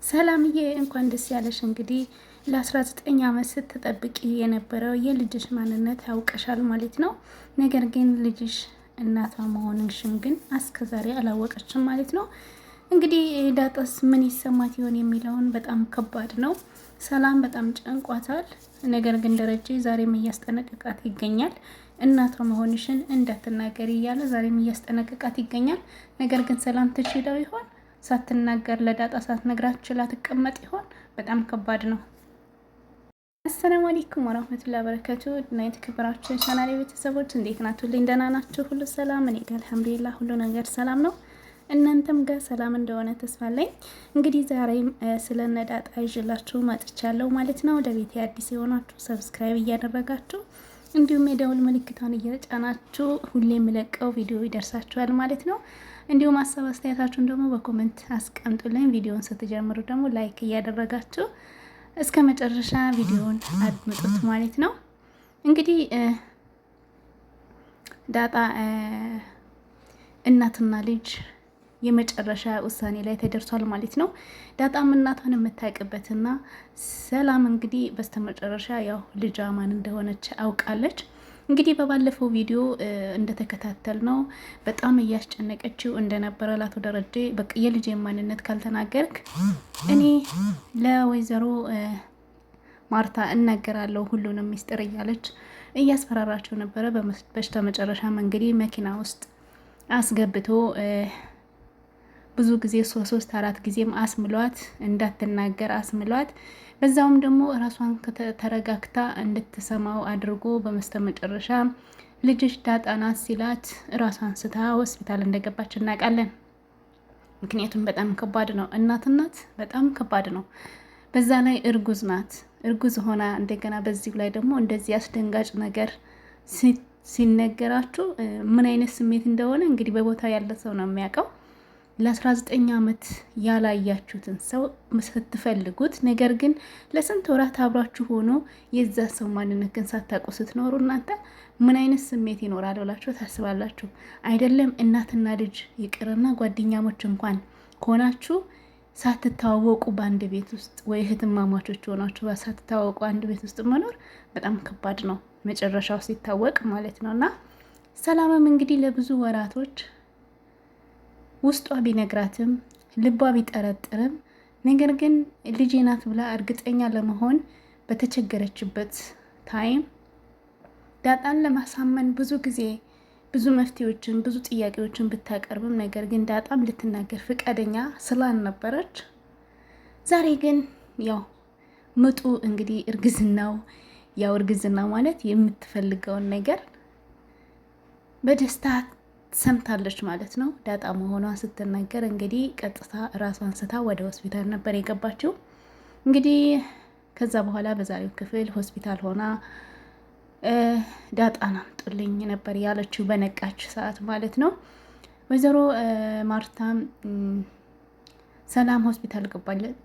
ሰላምዬ እንኳን ደስ ያለሽ። እንግዲህ ለ19 ዓመት ስትጠብቂ የነበረው የልጅሽ ማንነት ያውቀሻል ማለት ነው። ነገር ግን ልጅሽ እናቷ መሆንሽን ግን እስከዛሬ አላወቀችም ማለት ነው። እንግዲህ ዳጣስ ምን ይሰማት ይሆን የሚለውን በጣም ከባድ ነው። ሰላም በጣም ጨንቋታል። ነገር ግን ደረጀ ዛሬም እያስጠነቀቃት ይገኛል። እናቷ መሆንሽን እንዳትናገሪ እያለ ዛሬም እያስጠነቀቃት ይገኛል። ነገር ግን ሰላም ትችለው ይሆን? ሳትናገር ለዳጣ ሳትነግራት ችላ ትቀመጥ ይሆን? በጣም ከባድ ነው። አሰላሙ አለይኩም ወራህመቱላሂ ወበረካቱ እና የተከበራችሁ የቻናሌ ቤተሰቦች እንዴት ናችሁልኝ? ደህና ናችሁ? ሁሉ ሰላም? እኔ ጋር አልሐምዱሊላህ ሁሉ ነገር ሰላም ነው። እናንተም ጋር ሰላም እንደሆነ ተስፋ አለኝ። እንግዲህ ዛሬም ስለ ዳጣ ይዤላችሁ መጥቻለሁ ማለት ነው። ወደ ቤቴ አዲስ የሆናችሁ ሰብስክራይብ እያደረጋችሁ እንዲሁም የደውል ምልክቷን እየጫናችሁ ሁሌ የምለቀው ቪዲዮ ይደርሳችኋል ማለት ነው። እንዲሁም ሀሳብ አስተያየታችሁን ደግሞ በኮሜንት አስቀምጡልኝ። ቪዲዮውን ስትጀምሩ ደግሞ ላይክ እያደረጋችሁ እስከ መጨረሻ ቪዲዮውን አድምጡት ማለት ነው። እንግዲህ ዳጣ እናትና ልጅ የመጨረሻ ውሳኔ ላይ ተደርሷል ማለት ነው። ዳጣም እናቷን የምታውቅበትና ሰላም እንግዲህ በስተመጨረሻ ያው ልጇ ማን እንደሆነች አውቃለች። እንግዲህ በባለፈው ቪዲዮ እንደተከታተል ነው በጣም እያስጨነቀችው እንደነበረ ላቶ ደረጀ በቃ የልጅ ማንነት ካልተናገርክ እኔ ለወይዘሮ ማርታ እናገራለሁ ሁሉንም ሚስጥር እያለች እያስፈራራቸው ነበረ። በስተመጨረሻም እንግዲህ መኪና ውስጥ አስገብቶ ብዙ ጊዜ 3-4 ጊዜም አስምሏት እንዳትናገር አስምሏት፣ በዛውም ደግሞ ራሷን ተረጋግታ እንድትሰማው አድርጎ በመስተመጨረሻ ልጅሽ ዳጣ ናት ሲላት ራሷን ስታ ሆስፒታል እንደገባች እናውቃለን። ምክንያቱም በጣም ከባድ ነው፣ እናትነት በጣም ከባድ ነው። በዛ ላይ እርጉዝ ናት። እርጉዝ ሆና እንደገና በዚህ ላይ ደግሞ እንደዚህ አስደንጋጭ ነገር ሲነገራችሁ ምን አይነት ስሜት እንደሆነ እንግዲህ በቦታ ያለ ሰው ነው የሚያውቀው። ለ19 ዓመት ያላያችሁትን ሰው ስትፈልጉት፣ ነገር ግን ለስንት ወራት አብራችሁ ሆኖ የዛ ሰው ማንነት ግን ሳታውቁ ስትኖሩ እናንተ ምን አይነት ስሜት ይኖራል ብላችሁ ታስባላችሁ? አይደለም እናትና ልጅ ይቅርና ጓደኛሞች እንኳን ከሆናችሁ ሳትታወቁ በአንድ ቤት ውስጥ ወይ እህትማማቾች ሆናችሁ ሳትታወቁ አንድ ቤት ውስጥ መኖር በጣም ከባድ ነው፣ መጨረሻው ሲታወቅ ማለት ነው። እና ሰላምም እንግዲህ ለብዙ ወራቶች ውስጧ ቢነግራትም ልቧ ቢጠረጥርም ነገር ግን ልጄ ናት ብላ እርግጠኛ ለመሆን በተቸገረችበት ታይም ዳጣን ለማሳመን ብዙ ጊዜ ብዙ መፍትሄዎችን ብዙ ጥያቄዎችን ብታቀርብም ነገር ግን ዳጣም ልትናገር ፍቃደኛ ስላልነበረች ዛሬ ግን ያው ምጡ እንግዲህ እርግዝናው ያው እርግዝና ማለት የምትፈልገውን ነገር በደስታ ሰምታለች ማለት ነው። ዳጣ መሆኗን ስትናገር እንግዲህ ቀጥታ ራሷን ስታ ወደ ሆስፒታል ነበር የገባችው። እንግዲህ ከዛ በኋላ በዛሬው ክፍል ሆስፒታል ሆና ዳጣን አምጡልኝ ነበር ያለችው በነቃች ሰዓት ማለት ነው። ወይዘሮ ማርታም ሰላም ሆስፒታል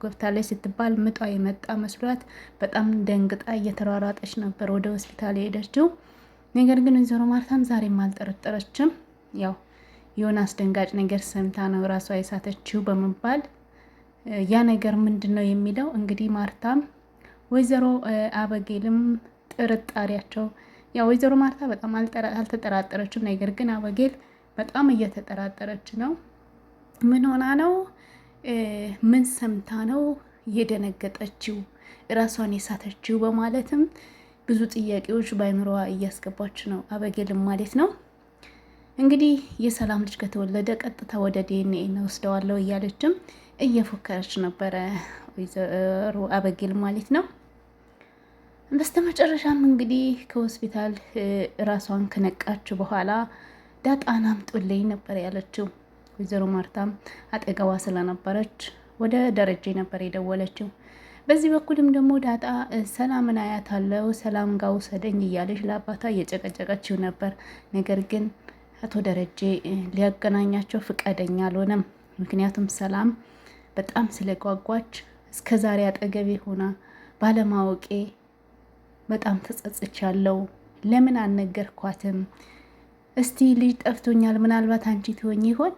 ገብታለች ስትባል ምጧ የመጣ መስሏት በጣም ደንግጣ እየተሯሯጠች ነበር ወደ ሆስፒታል የሄደችው። ነገር ግን ወይዘሮ ማርታም ዛሬም አልጠረጠረችም። ያው የሆነ አስደንጋጭ ነገር ሰምታ ነው ራሷ የሳተችው በመባል ያ ነገር ምንድን ነው የሚለው እንግዲህ ማርታም ወይዘሮ አበጌልም ጥርጣሬያቸው ያው ወይዘሮ ማርታ በጣም አልተጠራጠረችም። ነገር ግን አበጌል በጣም እየተጠራጠረች ነው። ምን ሆና ነው? ምን ሰምታ ነው የደነገጠችው ራሷን የሳተችው? በማለትም ብዙ ጥያቄዎች በአይምሮዋ እያስገባች ነው አበጌልም ማለት ነው። እንግዲህ የሰላም ልጅ ከተወለደ ቀጥታ ወደ ዲኤንኤ ወስደዋለሁ እያለችም እየፎከረች ነበረ ወይዘሮ አበጌል ማለት ነው። በስተመጨረሻም እንግዲህ ከሆስፒታል ራሷን ከነቃች በኋላ ዳጣን አምጡልኝ ነበር ያለችው። ወይዘሮ ማርታም አጠገቧ ስለነበረች ወደ ደረጀ ነበር የደወለችው። በዚህ በኩልም ደግሞ ዳጣ ሰላምን አያታለሁ ሰላም ጋር ውሰደኝ እያለች ለአባቷ እየጨቀጨቀችው ነበር። ነገር ግን አቶ ደረጀ ሊያገናኛቸው ፍቃደኛ አልሆነም። ምክንያቱም ሰላም በጣም ስለጓጓች እስከዛሬ አጠገቤ ሆና ባለማወቄ በጣም ተጸጽቻለሁ። ለምን አልነገርኳትም? እስቲ ልጅ ጠፍቶኛል ምናልባት አንቺ ትሆኝ ይሆን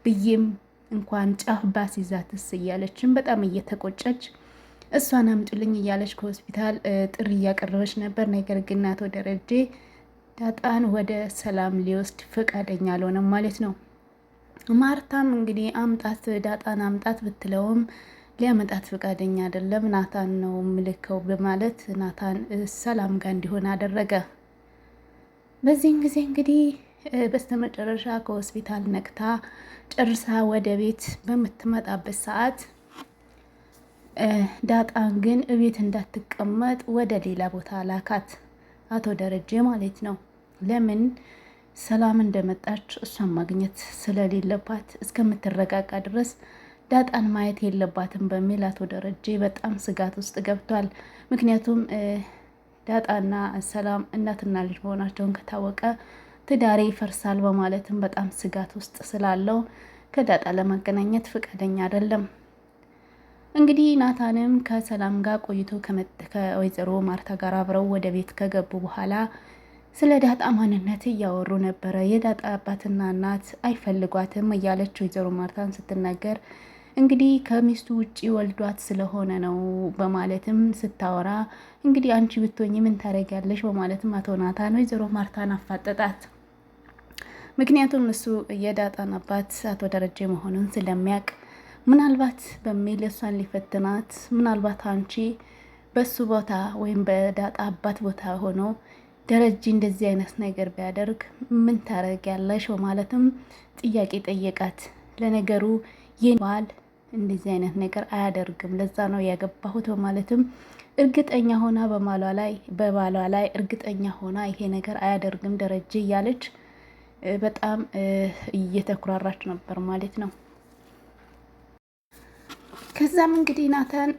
ብዬም እንኳን ጫፍ ባስይዛትስ እያለችን በጣም እየተቆጨች እሷን አምጡልኝ እያለች ከሆስፒታል ጥሪ እያቀረበች ነበር። ነገር ግን አቶ ደረጀ ዳጣን ወደ ሰላም ሊወስድ ፈቃደኛ አልሆነም ማለት ነው። ማርታም እንግዲህ አምጣት ዳጣን አምጣት ብትለውም ሊያመጣት ፈቃደኛ አይደለም። ናታን ነው ምልከው በማለት ናታን ሰላም ጋር እንዲሆን አደረገ። በዚህም ጊዜ እንግዲህ በስተመጨረሻ ከሆስፒታል ነቅታ ጨርሳ ወደ ቤት በምትመጣበት ሰዓት ዳጣን ግን እቤት እንዳትቀመጥ ወደ ሌላ ቦታ ላካት፣ አቶ ደረጀ ማለት ነው። ለምን? ሰላም እንደመጣች እሷን ማግኘት ስለሌለባት እስከምትረጋጋ ድረስ ዳጣን ማየት የለባትም በሚል አቶ ደረጀ በጣም ስጋት ውስጥ ገብቷል። ምክንያቱም ዳጣና ሰላም እናትና ልጅ መሆናቸውን ከታወቀ ትዳሬ ይፈርሳል በማለትም በጣም ስጋት ውስጥ ስላለው ከዳጣ ለማገናኘት ፈቃደኛ አይደለም። እንግዲህ ናታንም ከሰላም ጋር ቆይቶ ከወይዘሮ ማርታ ጋር አብረው ወደ ቤት ከገቡ በኋላ ስለ ዳጣ ማንነት እያወሩ ነበረ። የዳጣ አባትና እናት አይፈልጓትም እያለች ወይዘሮ ማርታን ስትናገር እንግዲህ ከሚስቱ ውጪ ወልዷት ስለሆነ ነው በማለትም ስታወራ እንግዲህ አንቺ ብትሆኚ ምን ታደርጊያለሽ በማለትም አቶ ናታን ወይዘሮ ማርታን አፋጠጣት። ምክንያቱም እሱ የዳጣን አባት አቶ ደረጀ መሆኑን ስለሚያውቅ ምናልባት በሚል እሷን ሊፈትናት ምናልባት አንቺ በሱ ቦታ ወይም በዳጣ አባት ቦታ ሆኖ ደረጀ እንደዚህ አይነት ነገር ቢያደርግ ምን ታደርጊያለሽ በማለትም ጥያቄ ጠየቃት። ለነገሩ ባል እንደዚህ አይነት ነገር አያደርግም፣ ለዛ ነው ያገባሁት በማለትም እርግጠኛ ሆና በባሏ ላይ እርግጠኛ ሆና ይሄ ነገር አያደርግም ደረጀ እያለች በጣም እየተኩራራች ነበር ማለት ነው። ከዛም እንግዲህ ናታን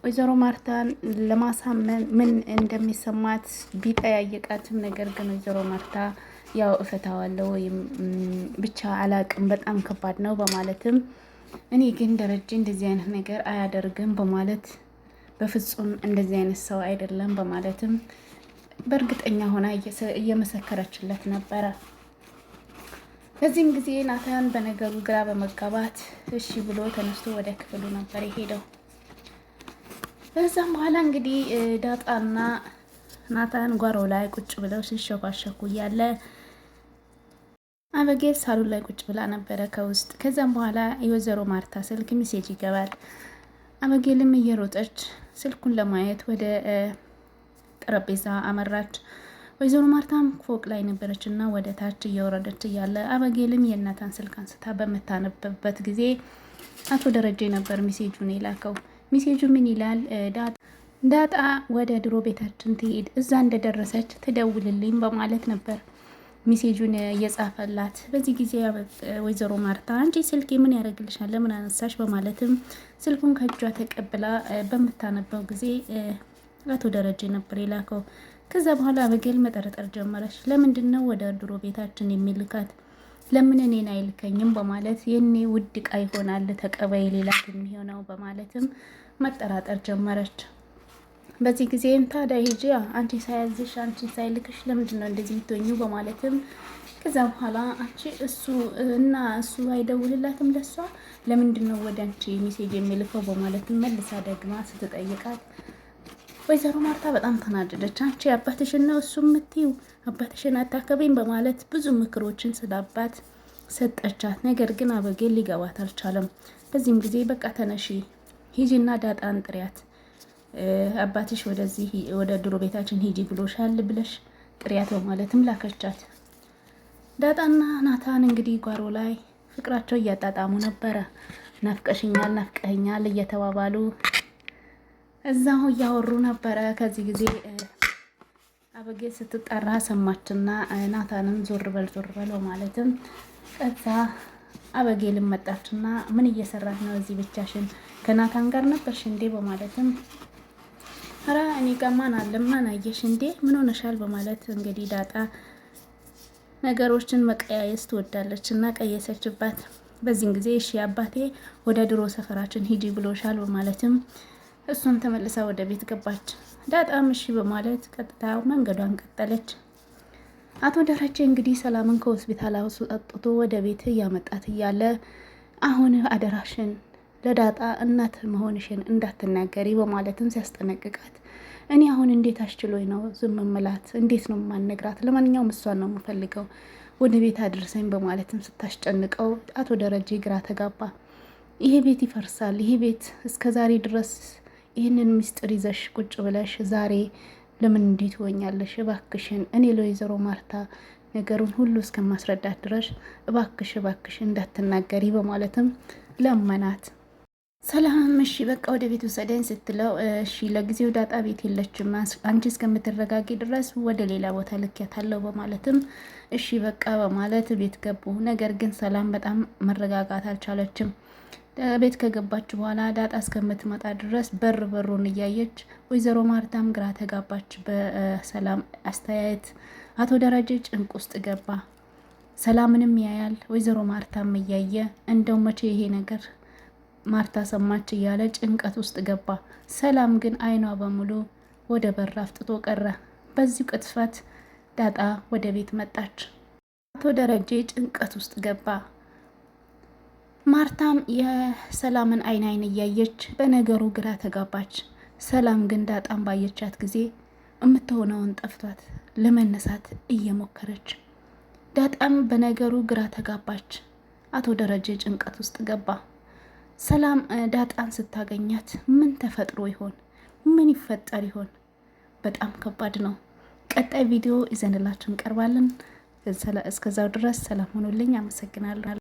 ወይዘሮ ማርታን ለማሳመን ምን እንደሚሰማት ቢጠያየቃትም ነገር ግን ወይዘሮ ማርታ ያው እፈታዋለሁ ወይም ብቻ አላቅም በጣም ከባድ ነው በማለትም እኔ ግን ደረጀ እንደዚህ አይነት ነገር አያደርግም በማለት በፍጹም እንደዚህ አይነት ሰው አይደለም በማለትም በእርግጠኛ ሆና እየመሰከረችለት ነበረ። በዚህም ጊዜ ናታን በነገሩ ግራ በመጋባት እሺ ብሎ ተነስቶ ወደ ክፍሉ ነበር የሄደው። በዛም በኋላ እንግዲህ ዳጣና ናታን ጓሮ ላይ ቁጭ ብለው ሲሸኳሸኩ እያለ አበጌል ሳሎን ላይ ቁጭ ብላ ነበረ ከውስጥ። ከዛም በኋላ የወይዘሮ ማርታ ስልክ ሚሴጅ ይገባል። አበጌልም እየሮጠች ስልኩን ለማየት ወደ ጠረጴዛ አመራች። ወይዘሮ ማርታም ፎቅ ላይ ነበረች እና ወደ ታች እየወረደች እያለ አበጌልም የእናታን ስልክ አንስታ በምታነብበት ጊዜ አቶ ደረጀ ነበር ሚሴጁን የላከው። ሚሴጁ ምን ይላል? ዳጣ ወደ ድሮ ቤታችን ትሄድ፣ እዛ እንደደረሰች ትደውልልኝ በማለት ነበር ሚሴጁን እየጻፈላት። በዚህ ጊዜ ወይዘሮ ማርታ አንቺ ስልክ ምን ያደርግልሻል ለምን አነሳሽ በማለትም ስልኩን ከእጇ ተቀብላ በምታነበው ጊዜ አቶ ደረጀ ነበር የላከው። ከዛ በኋላ አበጌል መጠርጠር ጀመረች። ለምንድን ነው ወደ ድሮ ቤታችን የሚልካት? ለምን እኔን አይልከኝም? በማለት የኔ ውድ ዕቃ ይሆናል ተቀባይ ሌላት የሚሆነው በማለትም መጠራጠር ጀመረች። በዚህ ጊዜም ታዲያ ሂጂ አንቺ ሳያዝሽ አንቺ ሳይልክሽ ለምንድን ነው እንደዚህ ብትሆኙ? በማለትም ከዛ በኋላ አንቺ እሱ አይደውልላትም ለሷ ለምንድን ነው ወደ አንቺ ሜሴጅ የሚልከው? በማለትም መልሳ ደግማ ስትጠይቃት ወይዘሮ ማርታ በጣም ተናደደች። አንቺ አባትሽን ነው እሱ የምትይው? አባትሽን አታከበኝ በማለት ብዙ ምክሮችን ስለ አባት ሰጠቻት። ነገር ግን አበጌል ሊገባት አልቻለም። በዚህም ጊዜ በቃ ተነሺ ሂጂና ዳጣን ጥሪያት፣ አባትሽ ወደዚህ ወደ ድሮ ቤታችን ሂጂ ብሎሻል ብለሽ ጥሪያት በማለትም ላከቻት። ዳጣና ናታን እንግዲህ ጓሮ ላይ ፍቅራቸው እያጣጣሙ ነበረ። ናፍቀሽኛል ናፍቀኸኛል እየተባባሉ እዛው እያወሩ ነበረ። ከዚህ ጊዜ አበጌል ስትጠራ ሰማችና ናታንም ዞር በል በማለትም ከዛ አበጌልም መጣችና ምን እየሰራች ነው እዚህ ብቻሽን? ከናታን ጋር ነበርሽ እንዴ? በማለትም ኧረ እኔ ጋር ማን አለ ማን አየሽ እንዴ? ምን ሆነሻል? በማለት እንግዲህ ዳጣ ነገሮችን መቀያየስ ትወዳለች እና ቀየሰችባት። በዚህን ጊዜ እሺ አባቴ ወደ ድሮ ሰፈራችን ሂጂ ብሎሻል በማለትም እሷም ተመልሳ ወደ ቤት ገባች። ዳጣም እሺ በማለት ቀጥታ መንገዷን ቀጠለች። አቶ ደረጀ እንግዲህ ሰላምን ከሆስፒታል አውጥቶ ወደ ቤት እያመጣት እያለ አሁን አደራሽን ለዳጣ እናት መሆንሽን እንዳትናገሪ በማለትም ሲያስጠነቅቃት፣ እኔ አሁን እንዴት አስችሎኝ ነው ዝም ምላት? እንዴት ነው ማነግራት? ለማንኛውም እሷን ነው የምፈልገው፣ ወደ ቤት አድርሰኝ በማለትም ስታስጨንቀው አቶ ደረጀ ግራ ተጋባ። ይሄ ቤት ይፈርሳል፣ ይሄ ቤት እስከ ዛሬ ድረስ ይህንን ምስጢር ይዘሽ ቁጭ ብለሽ ዛሬ ለምን እንዴት ትሆኛለሽ? እባክሽን እኔ ለወይዘሮ ማርታ ነገሩን ሁሉ እስከማስረዳት ድረስ እባክሽ እንዳትናገሪ በማለትም ለመናት። ሰላም እሺ በቃ ወደ ቤት ውሰደኝ ስትለው፣ እሺ ለጊዜው ዳጣ ቤት የለችም፣ አንቺ እስከምትረጋጊ ድረስ ወደ ሌላ ቦታ ልኬያታለሁ በማለትም እሺ በቃ በማለት ቤት ገቡ። ነገር ግን ሰላም በጣም መረጋጋት አልቻለችም። ቤት ከገባች በኋላ ዳጣ እስከምትመጣ ድረስ በሩን እያየች ወይዘሮ ማርታም ግራ ተጋባች። በሰላም አስተያየት አቶ ደረጀ ጭንቅ ውስጥ ገባ። ሰላምንም ያያል፣ ወይዘሮ ማርታም እያየ እንደው መቼ ይሄ ነገር ማርታ ሰማች እያለ ጭንቀት ውስጥ ገባ። ሰላም ግን አይኗ በሙሉ ወደ በር አፍጥጦ ቀረ። በዚሁ ቅጥፈት ዳጣ ወደ ቤት መጣች። አቶ ደረጀ ጭንቀት ውስጥ ገባ። ማርታም የሰላምን አይን እያየች በነገሩ ግራ ተጋባች። ሰላም ግን ዳጣን ባየቻት ጊዜ የምትሆነውን ጠፍቷት ለመነሳት እየሞከረች፣ ዳጣም በነገሩ ግራ ተጋባች። አቶ ደረጀ ጭንቀት ውስጥ ገባ። ሰላም ዳጣን ስታገኛት ምን ተፈጥሮ ይሆን? ምን ይፈጠር ይሆን? በጣም ከባድ ነው። ቀጣይ ቪዲዮ ይዘንላችሁ እንቀርባለን። እስከዛው ድረስ ሰላም ሆኑልኝ። አመሰግናለሁ።